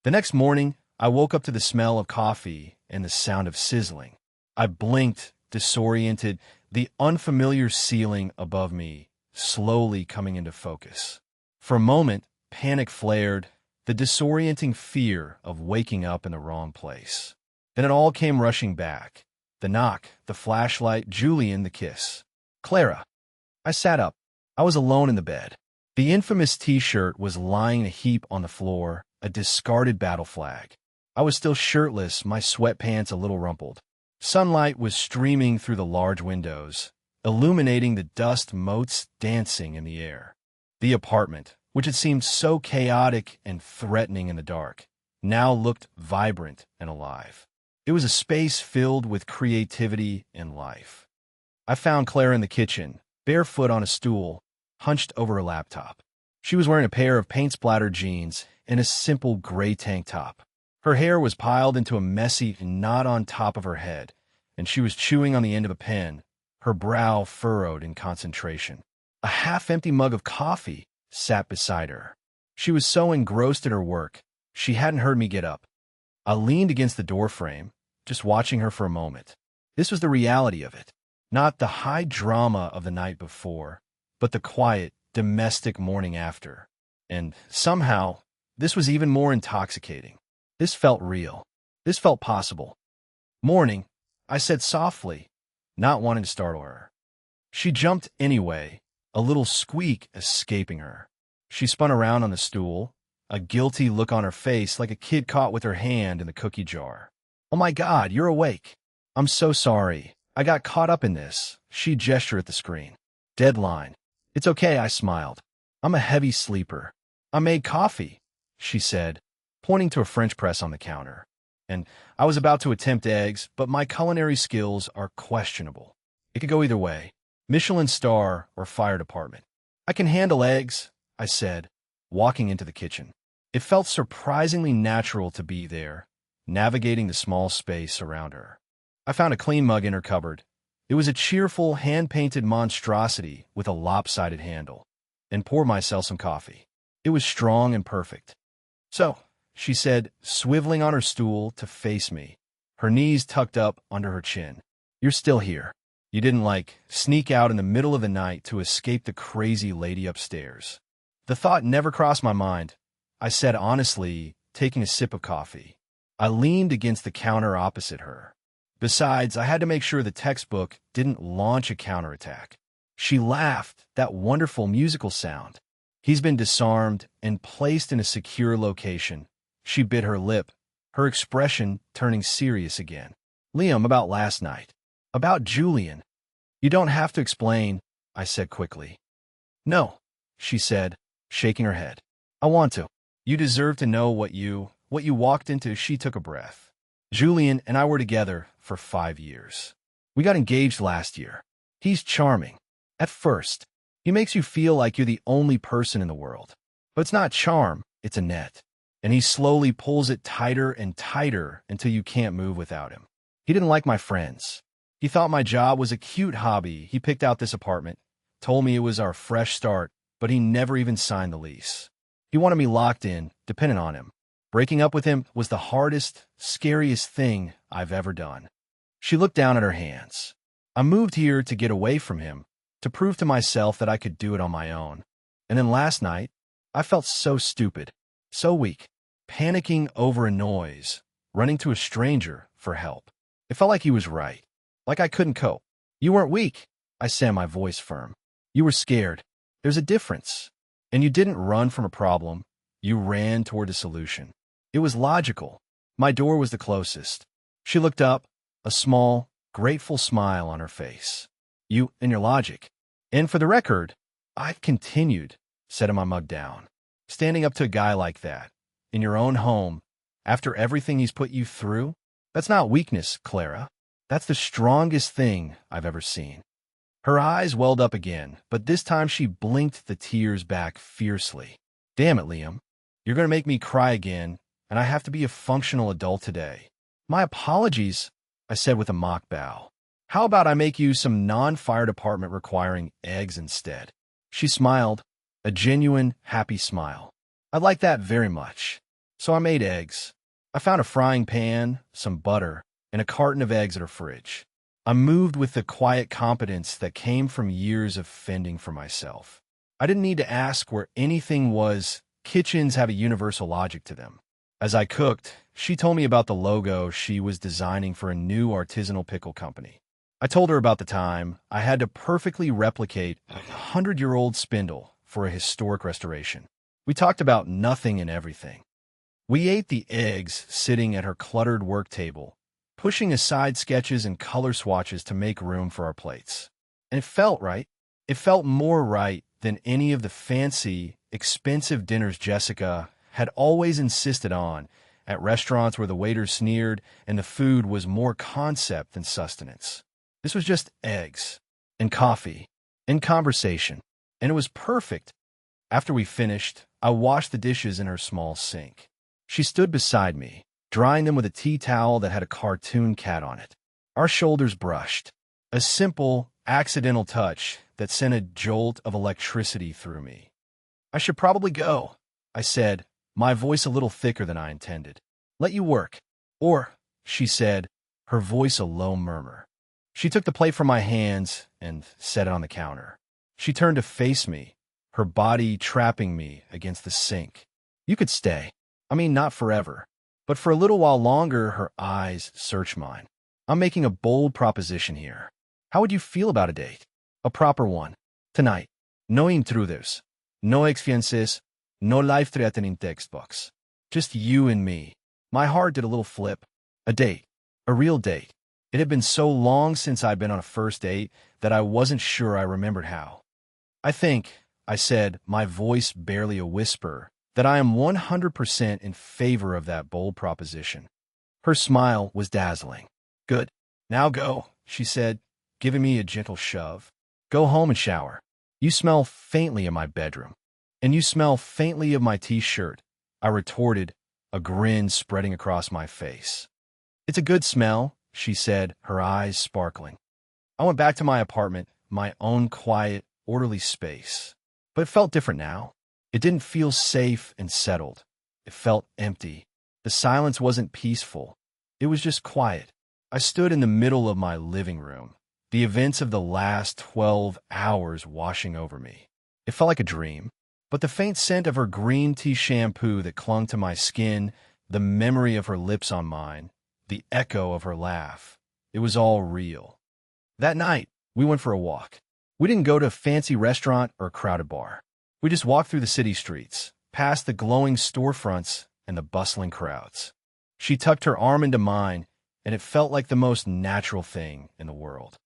Speaker 1: The next morning, I woke up to the smell of coffee and the sound of sizzling. I blinked, disoriented, the unfamiliar ceiling above me slowly coming into focus. For a moment, panic flared, the disorienting fear of waking up in the wrong place. Then it all came rushing back. The knock, the flashlight, Julian, the kiss. Clara. I sat up. I was alone in the bed. The infamous T-shirt was lying in a heap on the floor, a discarded battle flag. I was still shirtless, my sweatpants a little rumpled. Sunlight was streaming through the large windows, illuminating the dust motes dancing in the air. The apartment, which had seemed so chaotic and threatening in the dark, now looked vibrant and alive. It was a space filled with creativity and life. I found Clara in the kitchen, barefoot on a stool, hunched over her laptop. She was wearing a pair of paint-splattered jeans and a simple gray tank top. Her hair was piled into a messy knot on top of her head, and she was chewing on the end of a pen, her brow furrowed in concentration. A half-empty mug of coffee sat beside her. She was so engrossed in her work, she hadn't heard me get up. I leaned against the doorframe, just watching her for a moment. This was the reality of it. Not the high drama of the night before, but the quiet, domestic morning after. And somehow, this was even more intoxicating. This felt real. This felt possible. Morning, I said softly, not wanting to startle her. She jumped anyway, a little squeak escaping her. She spun around on the stool, a guilty look on her face like a kid caught with her hand in the cookie jar. "Oh my God, you're awake. I'm so sorry. I got caught up in this." She gestured at the screen. "Deadline." "It's okay," I smiled. "I'm a heavy sleeper." "I made coffee," she said, pointing to a French press on the counter. And I was about to attempt eggs, but my culinary skills are questionable. It could go either way, Michelin star or fire department. "I can handle eggs," I said, walking into the kitchen. It felt surprisingly natural to be there, navigating the small space around her. I found a clean mug in her cupboard. It was a cheerful, hand-painted monstrosity with a lopsided handle, and poured myself some coffee. It was strong and perfect. "So," she said, swiveling on her stool to face me, her knees tucked up under her chin. "You're still here. You didn't, sneak out in the middle of the night to escape the crazy lady upstairs." The thought never crossed my mind, I said honestly, taking a sip of coffee. I leaned against the counter opposite her. Besides, I had to make sure the textbook didn't launch a counterattack. She laughed, that wonderful musical sound. "He's been disarmed and placed in a secure location." She bit her lip, her expression turning serious again. "Liam, about last night. About Julian." "You don't have to explain," I said quickly. "No," she said, shaking her head. "I want to. You deserve to know what you walked into." She took a breath. "Julian and I were together for 5 years. We got engaged last year. He's charming. At first, he makes you feel like you're the only person in the world. But it's not charm, it's a net. And he slowly pulls it tighter and tighter until you can't move without him. He didn't like my friends. He thought my job was a cute hobby. He picked out this apartment, told me it was our fresh start, but he never even signed the lease. He wanted me locked in, dependent on him. Breaking up with him was the hardest, scariest thing I've ever done." She looked down at her hands. "I moved here to get away from him, to prove to myself that I could do it on my own. And then last night, I felt so stupid, so weak, panicking over a noise, running to a stranger for help. It felt like he was right, like I couldn't cope." "You weren't weak," I said, my voice firm. "You were scared. There's a difference. And you didn't run from a problem. You ran toward a solution. It was logical. My door was the closest." She looked up, a small, grateful smile on her face. "You and your logic. And for the record, I've continued," setting my mug down. "Standing up to a guy like that, in your own home, after everything he's put you through, that's not weakness, Clara. That's the strongest thing I've ever seen." Her eyes welled up again, but this time she blinked the tears back fiercely. "Damn it, Liam. You're going to make me cry again, and I have to be a functional adult today." "My apologies," I said with a mock bow. How about I make you some non-fire department requiring eggs instead? She smiled, a genuine, happy smile. I like that very much. So I made eggs. I found a frying pan, some butter, and a carton of eggs at her fridge. I moved with the quiet competence that came from years of fending for myself. I didn't need to ask where anything was. Kitchens have a universal logic to them. As I cooked, she told me about the logo she was designing for a new artisanal pickle company. I told her about the time I had to perfectly replicate a 100-year-old spindle for a historic restoration. We talked about nothing and everything. We ate the eggs sitting at her cluttered work table, pushing aside sketches and color swatches to make room for our plates. And it felt right. It felt more right than any of the fancy, expensive dinners Jessica had always insisted on at restaurants where the waiters sneered and the food was more concept than sustenance. This was just eggs and coffee and conversation, and it was perfect. After we finished, I washed the dishes in her small sink. She stood beside me, drying them with a tea towel that had a cartoon cat on it. Our shoulders brushed, a simple, accidental touch that sent a jolt of electricity through me. I should probably go, I said, my voice a little thicker than I intended. Let you work. Or, she said, her voice a low murmur. She took the plate from my hands and set it on the counter. She turned to face me, her body trapping me against the sink. You could stay. I mean, not forever. But for a little while longer, her eyes searched mine. I'm making a bold proposition here. How would you feel about a date? A proper one. Tonight. No intrudes. No exfiances. No life-threatening textbooks. Just you and me. My heart did a little flip. A date. A real date. It had been so long since I'd been on a first date that I wasn't sure I remembered how. I think, I said, my voice barely a whisper, that I am 100% in favor of that bold proposition. Her smile was dazzling. Good. Now go, she said, giving me a gentle shove. Go home and shower. You smell faintly of my bedroom. And you smell faintly of my t-shirt, I retorted, a grin spreading across my face. It's a good smell, she said, her eyes sparkling. I went back to my apartment, my own quiet, orderly space. But it felt different now. It didn't feel safe and settled. It felt empty. The silence wasn't peaceful. It was just quiet. I stood in the middle of my living room, the events of the last 12 hours washing over me. It felt like a dream. But the faint scent of her green tea shampoo that clung to my skin, the memory of her lips on mine, the echo of her laugh, it was all real. That night, we went for a walk. We didn't go to a fancy restaurant or a crowded bar. We just walked through the city streets, past the glowing storefronts and the bustling crowds. She tucked her arm into mine, and it felt like the most natural thing in the world.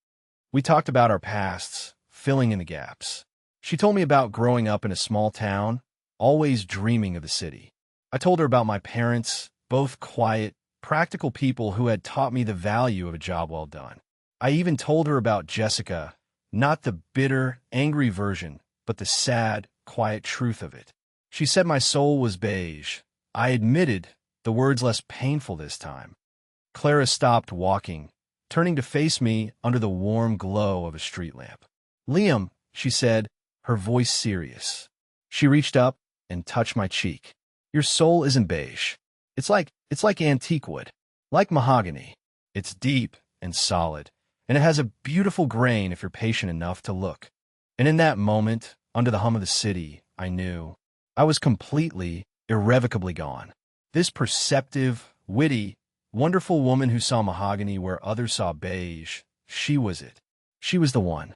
Speaker 1: We talked about our pasts, filling in the gaps. She told me about growing up in a small town, always dreaming of the city. I told her about my parents, both quiet, practical people who had taught me the value of a job well done. I even told her about Jessica, not the bitter, angry version, but the sad, quiet truth of it. She said my soul was beige. I admitted, the words less painful this time. Clara stopped walking, turning to face me under the warm glow of a street lamp. Liam, she said, her voice serious. She reached up and touched my cheek. Your soul isn't beige. It's like antique wood, like mahogany. It's deep and solid, and it has a beautiful grain if you're patient enough to look. And in that moment, under the hum of the city, I knew I was completely, irrevocably gone. This perceptive, witty, wonderful woman who saw mahogany where others saw beige, she was it. She was the one.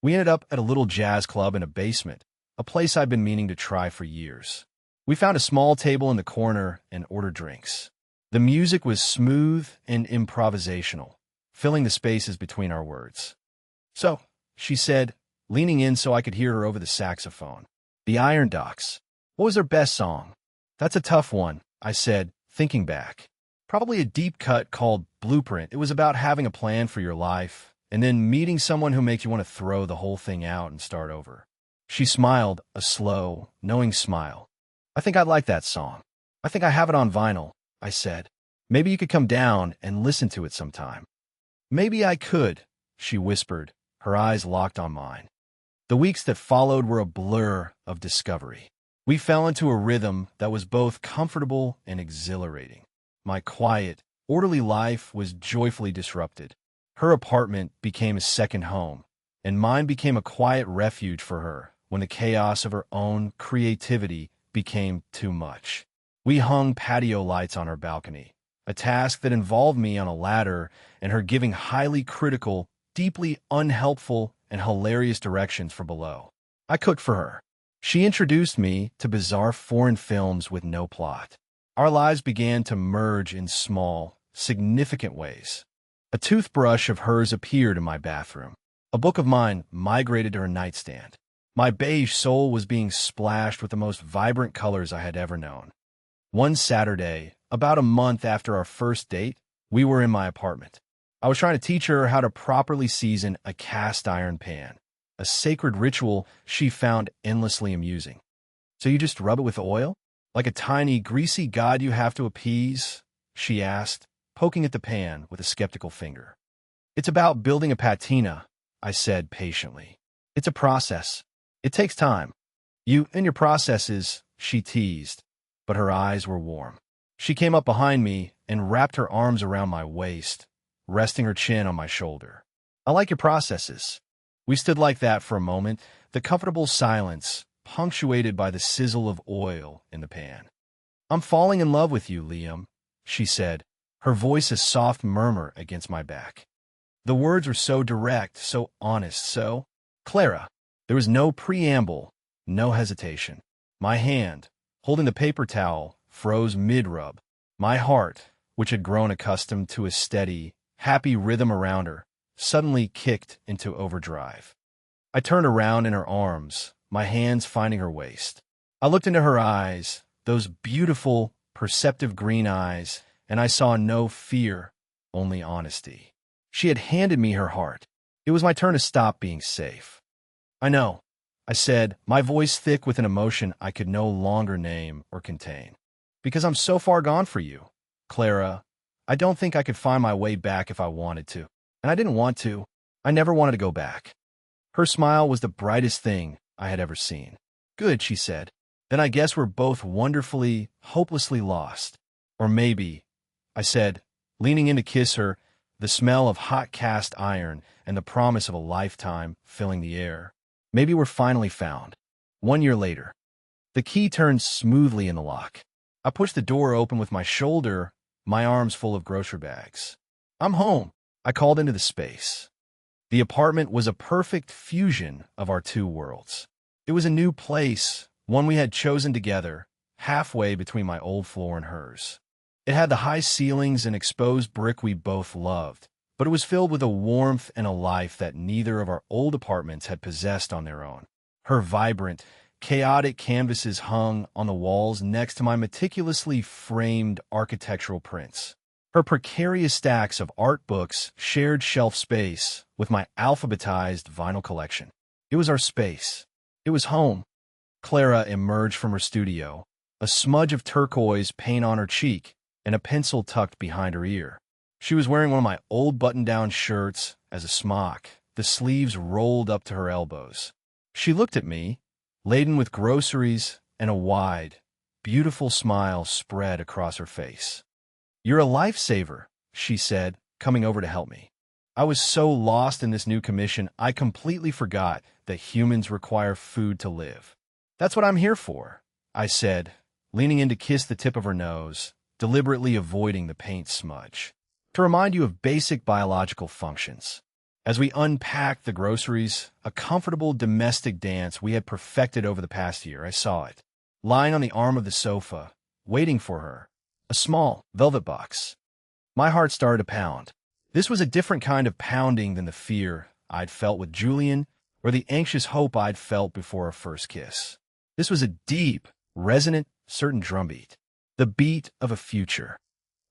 Speaker 1: We ended up at a little jazz club in a basement, a place I'd been meaning to try for years. We found a small table in the corner and ordered drinks. The music was smooth and improvisational, filling the spaces between our words. So, she said, leaning in so I could hear her over the saxophone. The Iron Docs. What was their best song? That's a tough one, I said, thinking back. Probably a deep cut called Blueprint. It was about having a plan for your life, and then meeting someone who makes you want to throw the whole thing out and start over. She smiled, a slow, knowing smile. I think I'd like that song. I think I have it on vinyl, I said. Maybe you could come down and listen to it sometime. Maybe I could, she whispered, her eyes locked on mine. The weeks that followed were a blur of discovery. We fell into a rhythm that was both comfortable and exhilarating. My quiet, orderly life was joyfully disrupted. Her apartment became a second home, and mine became a quiet refuge for her when the chaos of her own creativity became too much. We hung patio lights on our balcony, a task that involved me on a ladder and her giving highly critical, deeply unhelpful, and hilarious directions from below. I cooked for her. She introduced me to bizarre foreign films with no plot. Our lives began to merge in small, significant ways. A toothbrush of hers appeared in my bathroom. A book of mine migrated to her nightstand. My beige soul was being splashed with the most vibrant colors I had ever known. One Saturday, about a month after our first date, we were in my apartment. I was trying to teach her how to properly season a cast iron pan, a sacred ritual she found endlessly amusing. So you just rub it with oil? Like a tiny, greasy god you have to appease? She asked, poking at the pan with a skeptical finger. It's about building a patina, I said patiently. It's a process. It takes time. You and your processes, she teased, but her eyes were warm. She came up behind me and wrapped her arms around my waist, resting her chin on my shoulder. I like your processes. We stood like that for a moment, the comfortable silence punctuated by the sizzle of oil in the pan. I'm falling in love with you, Liam, she said, her voice a soft murmur against my back. The words were so direct, so honest, so... Clara. There was no preamble, no hesitation. My hand, holding the paper towel, froze mid-rub. My heart, which had grown accustomed to a steady, happy rhythm around her, suddenly kicked into overdrive. I turned around in her arms, my hands finding her waist. I looked into her eyes, those beautiful, perceptive green eyes, and I saw no fear, only honesty. She had handed me her heart. It was my turn to stop being safe. I know, I said, my voice thick with an emotion I could no longer name or contain. Because I'm so far gone for you, Clara. I don't think I could find my way back if I wanted to. And I didn't want to. I never wanted to go back. Her smile was the brightest thing I had ever seen. Good, she said. Then I guess we're both wonderfully, hopelessly lost. Or maybe, I said, leaning in to kiss her, the smell of hot cast iron and the promise of a lifetime filling the air. Maybe we're finally found. 1 year later. The key turned smoothly in the lock. I pushed the door open with my shoulder, my arms full of grocery bags. I'm home, I called into the space. The apartment was a perfect fusion of our two worlds. It was a new place, one we had chosen together, halfway between my old floor and hers. It had the high ceilings and exposed brick we both loved, but it was filled with a warmth and a life that neither of our old apartments had possessed on their own. Her vibrant, chaotic canvases hung on the walls next to my meticulously framed architectural prints. Her precarious stacks of art books shared shelf space with my alphabetized vinyl collection. It was our space. It was home. Clara emerged from her studio, a smudge of turquoise paint on her cheek and a pencil tucked behind her ear. She was wearing one of my old button-down shirts as a smock, the sleeves rolled up to her elbows. She looked at me, laden with groceries, and a wide, beautiful smile spread across her face. You're a lifesaver, she said, coming over to help me. I was so lost in this new commission, I completely forgot that humans require food to live. That's what I'm here for, I said, leaning in to kiss the tip of her nose, deliberately avoiding the paint smudge. To remind you of basic biological functions. As we unpacked the groceries, a comfortable domestic dance we had perfected over the past year, I saw it. Lying on the arm of the sofa, waiting for her, a small velvet box. My heart started to pound. This was a different kind of pounding than the fear I'd felt with Julian or the anxious hope I'd felt before our first kiss. This was a deep, resonant, certain drumbeat. The beat of a future.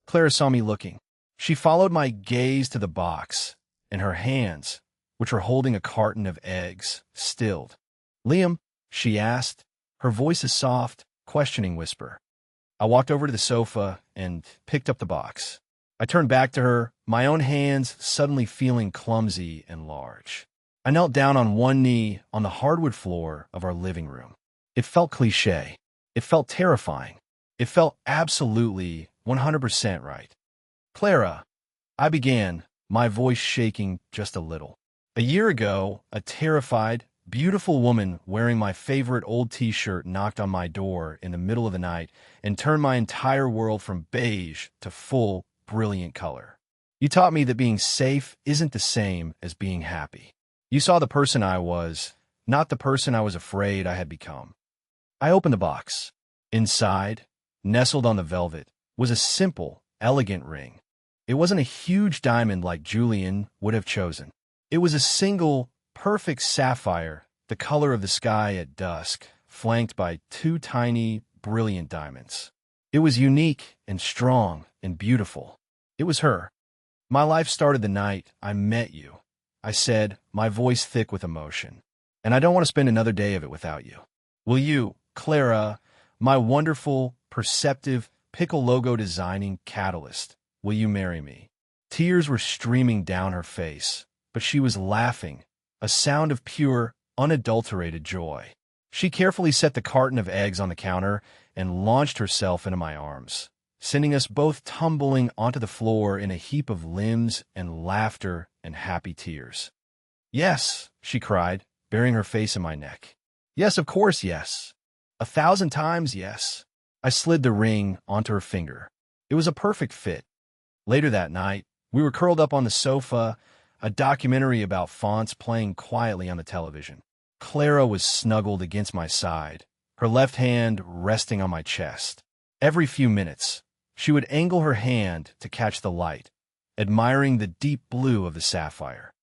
Speaker 1: Clara saw me looking. She followed my gaze to the box, and her hands, which were holding a carton of eggs, stilled. Liam, she asked, her voice a soft, questioning whisper. I walked over to the sofa and picked up the box. I turned back to her, my own hands suddenly feeling clumsy and large. I knelt down on one knee on the hardwood floor of our living room. It felt cliché. It felt terrifying. It felt absolutely 100% right. Clara, I began, my voice shaking just a little. A year ago, a terrified, beautiful woman wearing my favorite old t-shirt knocked on my door in the middle of the night and turned my entire world from beige to full, brilliant color. You taught me that being safe isn't the same as being happy. You saw the person I was, not the person I was afraid I had become. I opened the box. Inside, nestled on the velvet, was a simple, elegant ring. It wasn't a huge diamond like Julian would have chosen. It was a single, perfect sapphire, the color of the sky at dusk, flanked by two tiny, brilliant diamonds. It was unique and strong and beautiful. It was her. My life started the night I met you, I said, my voice thick with emotion. And I don't want to spend another day of it without you. Will you, Clara, my wonderful, perceptive, pickle logo designing catalyst, will you marry me? Tears were streaming down her face, but she was laughing, a sound of pure, unadulterated joy. She carefully set the carton of eggs on the counter and launched herself into my arms, sending us both tumbling onto the floor in a heap of limbs and laughter and happy tears. Yes, she cried, burying her face in my neck. Yes, of course, yes. 1,000 times yes. I slid the ring onto her finger. It was a perfect fit. Later that night, we were curled up on the sofa, a documentary about fonts playing quietly on the television. Clara was snuggled against my side, her left hand resting on my chest. Every few minutes, she would angle her hand to catch the light, admiring the deep blue of the sapphire.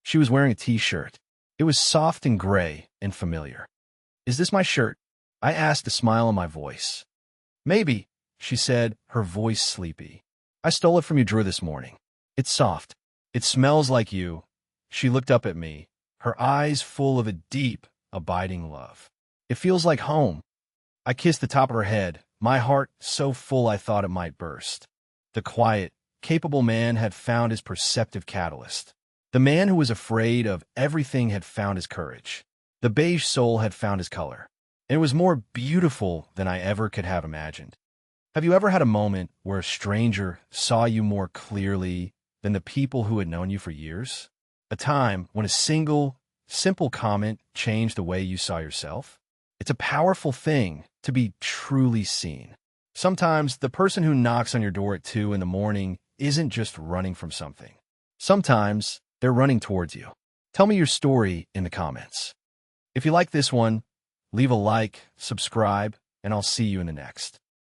Speaker 1: She was wearing a t-shirt. It was soft and gray and familiar. Is this my shirt? I asked, a smile on my voice. Maybe, she said, her voice sleepy. I stole it from your drawer this morning. It's soft. It smells like you. She looked up at me, her eyes full of a deep, abiding love. It feels like home. I kissed the top of her head, my heart so full I thought it might burst. The quiet, capable man had found his perceptive catalyst. The man who was afraid of everything had found his courage. The beige soul had found his color. And it was more beautiful than I ever could have imagined. Have you ever had a moment where a stranger saw you more clearly than the people who had known you for years? A time when a single, simple comment changed the way you saw yourself? It's a powerful thing to be truly seen. Sometimes the person who knocks on your door at 2 in the morning isn't just running from something. Sometimes they're running towards you. Tell me your story in the comments. If you like this one, leave a like, subscribe, and I'll see you in the next.